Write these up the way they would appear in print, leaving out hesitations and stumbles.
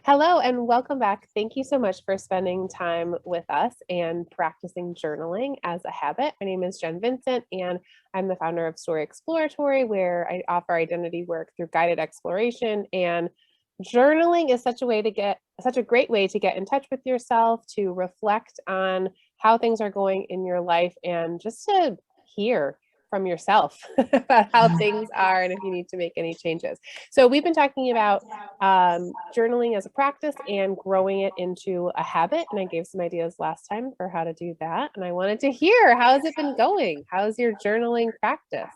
Hello and welcome back. Thank you so much for spending time with us and practicing journaling as a habit. My name is Jen Vincent, and I'm the founder of Story Exploratory, where I offer identity work through guided exploration. And journaling is such a great way to get in touch with yourself, to reflect on how things are going in your life, and just to hear from yourself about how things are and if you need to make any changes. So we've been talking about journaling as a practice and growing it into a habit. And I gave some ideas last time for how to do that. And I wanted to hear, how has it been going? How's your journaling practice?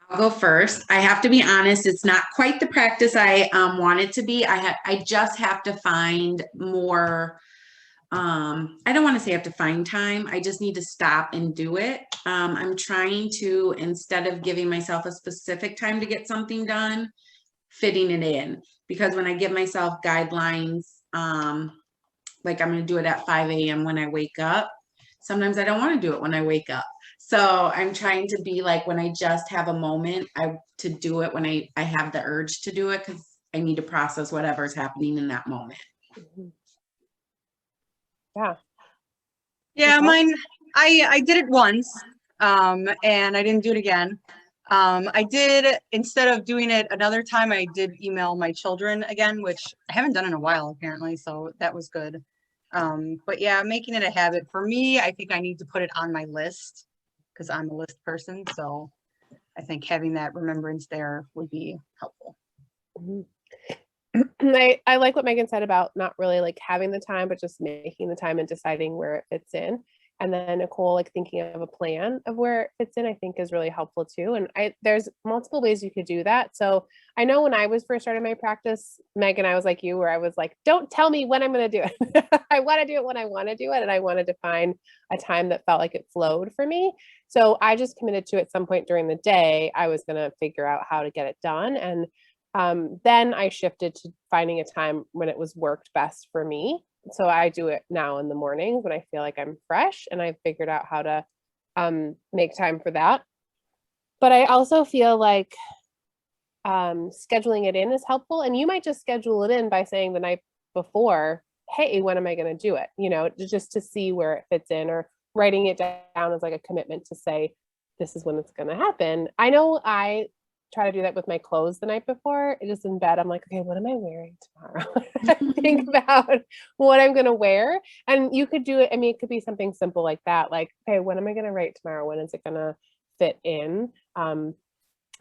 I'll go first. I have to be honest, it's not quite the practice I want it to be. I just have to find more. I don't want to say I have to find time. I just need to stop and do it. I'm trying to, instead of giving myself a specific time to get something done, fitting it in. Because when I give myself guidelines, like I'm going to do it at 5 a.m. when I wake up, sometimes I don't want to do it when I wake up. So I'm trying to be like, when I just have a moment, to do it when I have the urge to do it, because I need to process whatever's happening in that moment. Mhm. Yeah. Yeah, Nicole? mine, I did it once, and I didn't do it again. I did, instead of doing it another time, I did email my children again, which I haven't done in a while apparently, so that was good. But yeah, making it a habit for me, I think I need to put it on my list because I'm a list person, so I think having that remembrance there would be helpful. Mhm. I like what Megan said about not really like having the time, but just making the time and deciding where it fits in. And then Nicole, like thinking of a plan of where it fits in, I think is really helpful too. And there's multiple ways you could do that. So I know when I was first starting my practice, Megan, I was like you, where I was like, don't tell me when I'm going to do it. I want to do it when I want to do it. And I wanted to find a time that felt like it flowed for me. So I just committed to at some point during the day, I was going to figure out how to get it done. And then I shifted to finding a time when it was worked best for me. So I do it now in the mornings when I feel like I'm fresh, and I figured out how to make time for that. But I also feel like scheduling it in is helpful. And you might just schedule it in by saying the night before, hey, when am I going to do it? Just to see where it fits in, or writing it down as like a commitment to say, this is when it's going to happen. I know I try to do that with my clothes the night before. Just in bed, I'm like, okay, what am I wearing tomorrow? Think about what I'm going to wear. And you could do it. I mean, it could be something simple like that. Like, okay, what am I going to write tomorrow? When is it going to fit in? And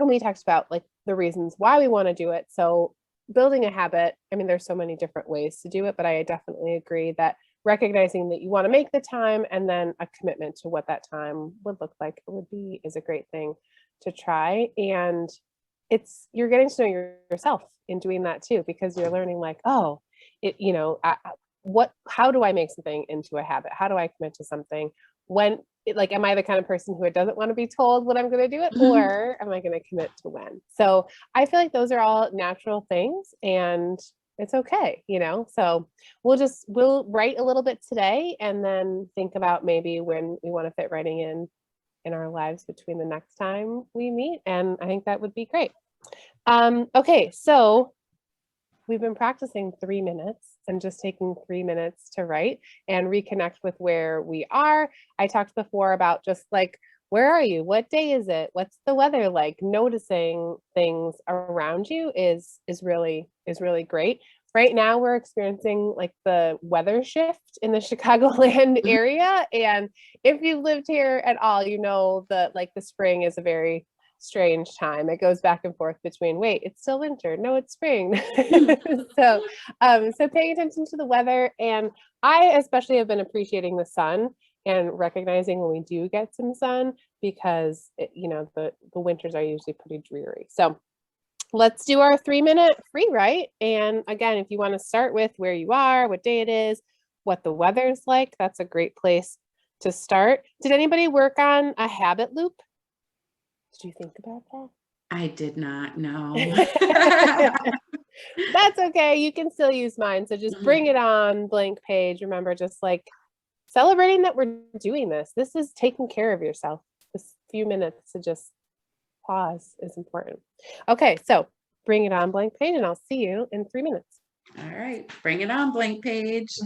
we talked about like the reasons why we want to do it. So building a habit, I mean, there's so many different ways to do it, but I definitely agree that recognizing that you want to make the time and then a commitment to what that time would look like would be is a great thing to try. And you're getting to know yourself in doing that too, because you're learning like, oh, how do I make something into a habit? How do I commit to something? Like, am I the kind of person who doesn't want to be told when I'm going to do it, or am I going to commit to when? So I feel like those are all natural things, and it's okay. So we'll write a little bit today, and then think about maybe when we want to fit writing in our lives between the next time we meet. And I think that would be great. Okay, so we've been practicing 3 minutes and just taking 3 minutes to write and reconnect with where we are. I talked before about just like, where are you? What day is it? What's the weather like? Noticing things around you is really great. Right now we're experiencing like the weather shift in the Chicagoland area. And if you've lived here at all, you know that like the spring is a very strange time. It goes back and forth between, wait, it's still winter. No, it's spring. So paying attention to the weather. And I especially have been appreciating the sun and recognizing when we do get some sun, because the winters are usually pretty dreary. So let's do our 3 minute free write. And again, if you want to start with where you are, what day it is, what the weather's like, that's a great place to start. Did anybody work on a habit loop? Did you think about that? I did not know. That's okay. You can still use mine. So just bring it on, blank page. Remember, just like celebrating that we're doing this. This is taking care of yourself. This few minutes to just pause is important. Okay, so bring it on, blank page, and I'll see you in 3 minutes. All right, bring it on, blank page.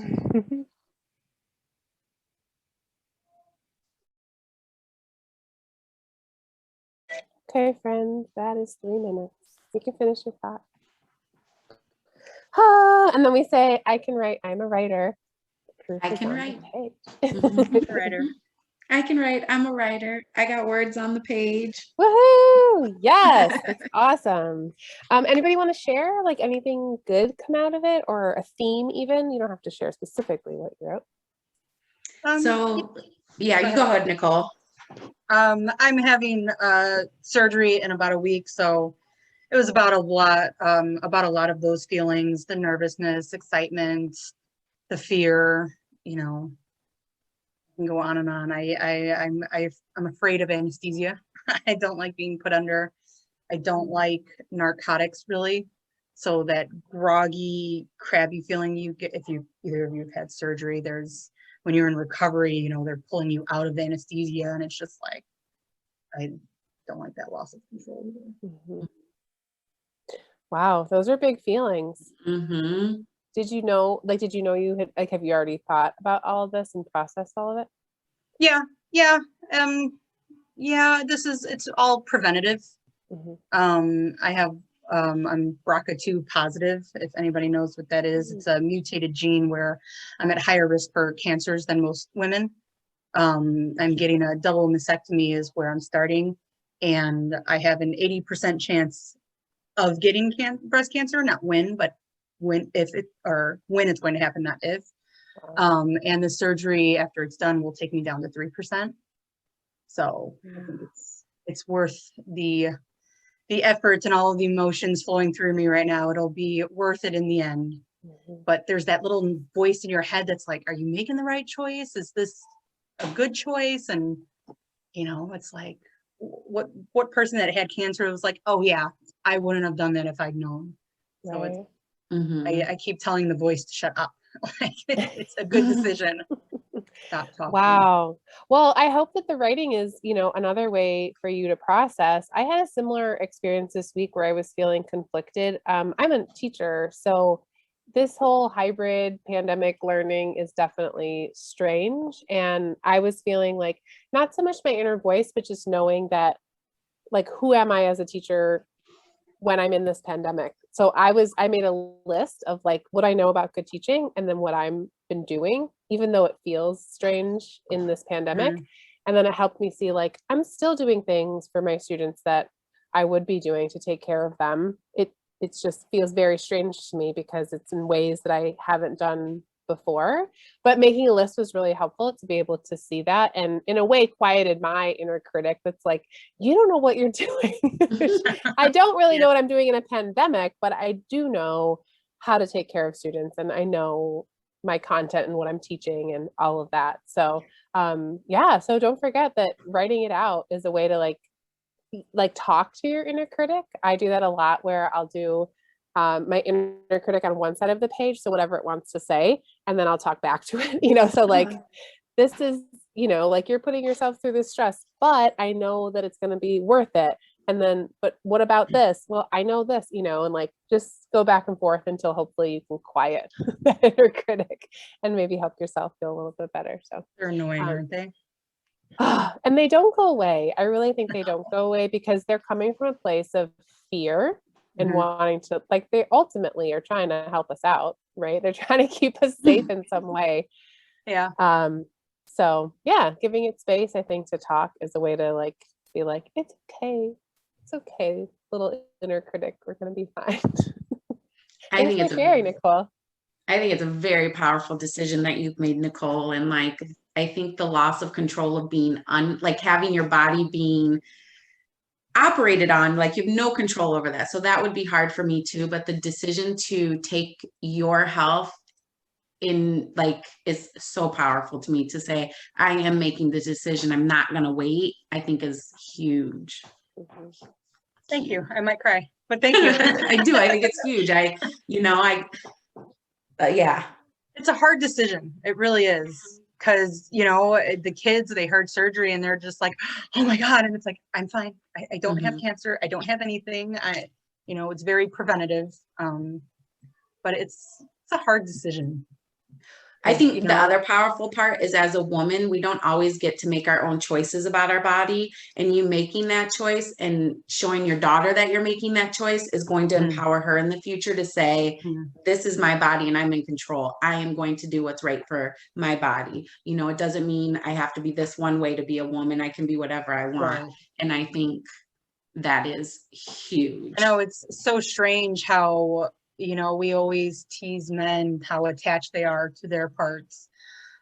Okay, friends, that is 3 minutes. You can finish your thought. Ah, and then we say, I can write, I'm a writer. Proof I is can on the write. page. Mhm. Writer. I can write. I'm a writer. I got words on the page. Woohoo! Yes, that's awesome. Anybody want to share like anything good come out of it or a theme even? You don't have to share specifically what you wrote. So, yeah, Go you go ahead, Nicole. I'm having surgery in about a week, so it was about a lot of those feelings, the nervousness, excitement, the fear, you know, can go on and on. I'm afraid of anesthesia. I don't like being put under. I don't like narcotics really. So that groggy, crabby feeling you get if either of you have had surgery, there's when you're in recovery, you know, they're pulling you out of anesthesia and it's just like, I don't like that loss of control either. Mhm. Wow, those are big feelings. Mm-hmm. Did you know you had like have you already thought about all of this and processed all of it? Yeah, it's all preventative. Mhm. I'm BRCA2 positive, if anybody knows what that is. It's a mutated gene where I'm at higher risk for cancers than most women. I'm getting a double mastectomy is where I'm starting, and I have an 80% chance of getting breast cancer, not when, but when it's going to happen, not if. Wow. And the surgery after it's done will take me down to 3%. So I think it's worth the efforts and all of the emotions flowing through me right now. It'll be worth it in the end. Mhm. But there's that little voice in your head that's like, are you making the right choice? Is this a good choice? And you know, it's like, what person that had cancer was like, oh yeah, I wouldn't have done that if I'd known. So Right. Mm-hmm. I keep telling the voice to shut up. Like it's a good decision. Stop talking. Wow. Well, I hope that the writing is, another way for you to process. I had a similar experience this week where I was feeling conflicted. I'm a teacher, so this whole hybrid pandemic learning is definitely strange. And I was feeling like not so much my inner voice, but just knowing that, like, who am I as a teacher when I'm in this pandemic? So I made a list of like what I know about good teaching and then what I'm been doing, even though it feels strange in this pandemic. Mhm. And then it helped me see like I'm still doing things for my students that I would be doing to take care of them. It just feels very strange to me because it's in ways that I haven't done before. But making a list was really helpful to be able to see that and in a way quieted my inner critic that's like, you don't know what you're doing. I don't really Yeah. know what I'm doing in a pandemic, but I do know how to take care of students and I know my content and what I'm teaching and all of that. So yeah, so don't forget that writing it out is a way to like talk to your inner critic. I do that a lot where I'll do my inner critic on one side of the page, so whatever it wants to say, and then I'll talk back to it, so like this is, like you're putting yourself through this stress, but I know that it's going to be worth it. And then, but what about this? Well, I know this, and like just go back and forth until hopefully you can quiet that inner critic and maybe help yourself feel a little bit better. So, They're annoying, aren't they? and they don't go away. I really think they don't go away because they're coming from a place of fear and Mhm. wanting to, like, they ultimately are trying to help us out, right? They're trying to keep us safe in some way. Yeah. So yeah, giving it space, I think, to talk is a way to like be like, it's okay, little inner critic, we're gonna be fine. I Thanks think for sharing, Nicole. it's a very powerful decision that you've made, Nicole. And like, I think the loss of control of being like having your body being operated on, like you have no control over that. So that would be hard for me too. But the decision to take your health in like is so powerful to me to say, I am making the decision. I'm not going to wait. I think is huge. Mhm. Thank you. I might cry, but thank you. I do. I think it's huge. Yeah. It's a hard decision. It really is. Because, the kids, they heard surgery and they're just like, oh my God. And it's like, I'm fine. I don't have cancer. I don't have anything. It's very preventative. But but it's a hard decision. I think You the know, other powerful part is, as a woman, we don't always get to make our own choices about our body. And you making that choice and showing your daughter that you're making that choice is going to Mm. empower her in the future to say, Mm. this is my body and I'm in control. I am going to do what's right for my body. You know, it doesn't mean I have to be this one way to be a woman. I can be whatever I want. Right. And I think that is huge. I know it's so strange how, you know, we always tease men how attached they are to their parts.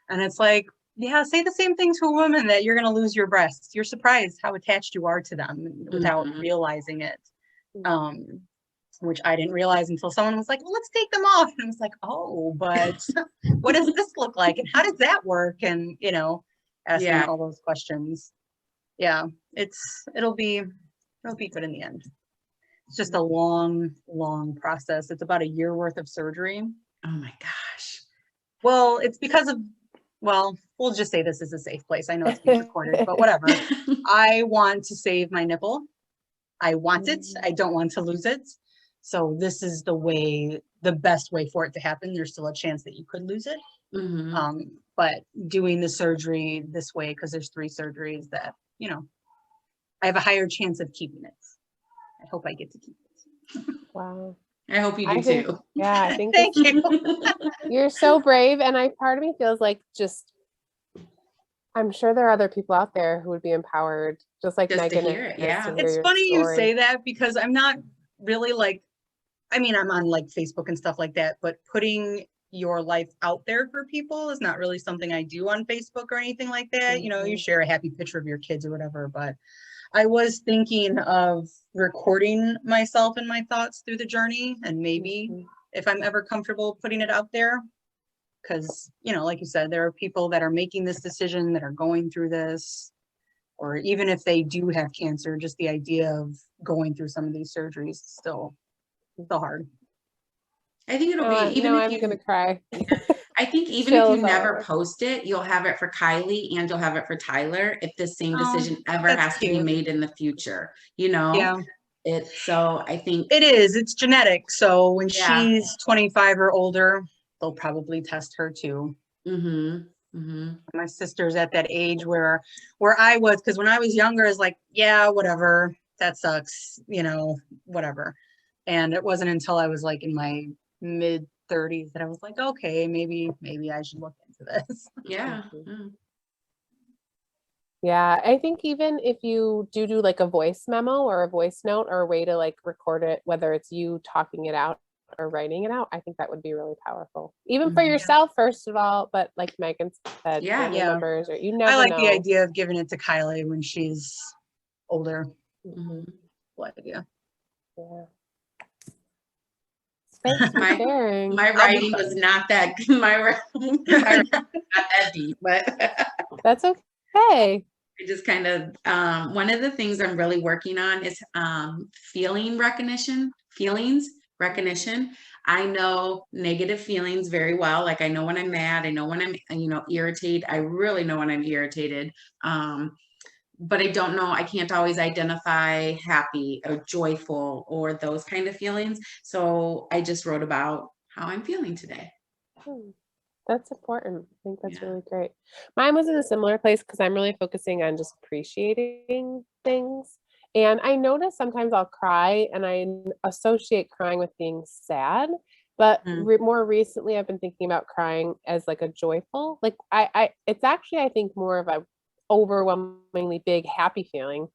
And it's like, yeah, say the same thing to a woman that you're going to lose your breasts. You're surprised how attached you are to them without Mhm. realizing it. Mhm. Which I didn't realize until someone was like, well, let's take them off. And I was like, oh, but what does this look like? And how does that work? And, you know, asking Yeah. all those questions. Yeah, it'll be good in the end. It's just a long, long process. It's about a year worth of surgery. Oh my gosh. Well, it's because of, well, we'll just say this is a safe place. I know it's being recorded, but whatever. I want to save my nipple. I want it. I don't want to lose it. So this is the best way for it to happen. There's still a chance that you could lose it. Mhm. But doing the surgery this way, because there's 3 surgeries that, you know, I have a higher chance of keeping it. I hope I get to keep it. Wow. I hope you do I think, too. yeah, I think Thank you. you're so brave. And part of me feels like I'm sure there are other people out there who would be empowered, just like Just to Megan hear it, is, yeah. to hear It's your funny you story. say that because I'm not really like, I mean, I'm on like Facebook and stuff like that, but putting your life out there for people is not really something I do on Facebook or anything like that. You know, you Mhm. share a happy picture of your kids or whatever, but I was thinking of recording myself and my thoughts through the journey, and maybe Mhm. if I'm ever comfortable putting it out there, because, you know, like you said, there are people that are making this decision that are going through this, or even if they do have cancer, just the idea of going through some of these surgeries is still hard. I think it'll be, even No, if I'm you, gonna cry. I think even if you Chills all never over. post it, you'll have it for Kylie and you'll have it for Tyler if the same Oh, decision ever that's has to be cute. made in the future, you know? Yeah, So I think, it is. It's genetic. So when yeah. she's 25 or older, they'll probably test her too. Mhm. Mhm. My sister's at that age where I was, because when I was younger, I was like, yeah, whatever, that sucks, you know, whatever. And it wasn't until I was like in my mid 30s that I was like, okay, maybe I should look into this. Yeah. Mhm. Mm. Yeah, I think even if you do like a voice memo or a voice note or a way to like record it, whether it's you talking it out or writing it out, I think that would be really powerful. Even for Mhm. yourself, first of all, but like Megan said, Yeah. family Yeah. members, or you I never like the know. idea of giving it to Kylie when she's older. Mhm. Cool idea. Yeah. Thanks for My sharing. my I'll be writing fine. was not that my writing was not that deep, but That's okay. I just kind of one of the things I'm really working on is feelings recognition. I know negative feelings very well. Like I know when I'm mad, I know when I'm, you know, irritated. I really know when I'm irritated. But I don't know, I can't always identify happy or joyful or those kind of feelings. So I just wrote about how I'm feeling today. Hmm. That's important. I think that's Yeah. really great. Mine was in a similar place because I'm really focusing on just appreciating things. And I notice sometimes I'll cry and associate crying with being sad. But Mm. more recently, I've been thinking about crying as like a joyful, like it's actually, I think, more of a overwhelmingly big happy feeling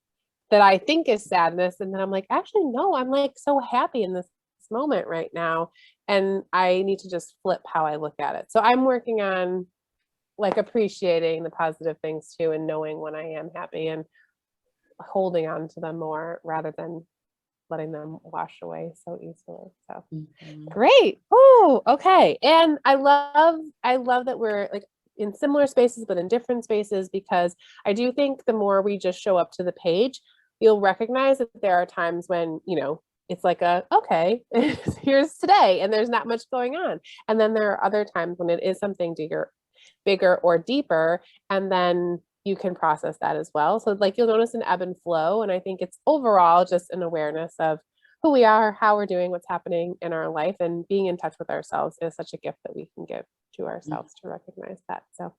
that I think is sadness. And then I'm like, actually, no, I'm like so happy in this moment right now. And I need to just flip how I look at it. So I'm working on like appreciating the positive things too and knowing when I am happy and holding on to them more rather than letting them wash away so easily. So Mhm. great. Oh, okay. And I love that we're like in similar spaces but in different spaces, because I do think the more we just show up to the page, you'll recognize that there are times when, you know, it's like okay, here's today and there's not much going on. And then there are other times when it is something bigger or deeper, and then you can process that as well. So like you'll notice an ebb and flow, and I think it's overall just an awareness of who we are, how we're doing, what's happening in our life, and being in touch with ourselves is such a gift that we can give to ourselves to recognize that. So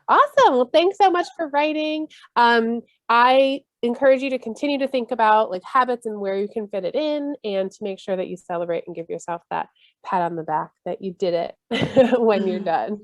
awesome. Well, thanks so much for writing. I encourage you to continue to think about like habits and where you can fit it in, and to make sure that you celebrate and give yourself that pat on the back that you did it when you're done.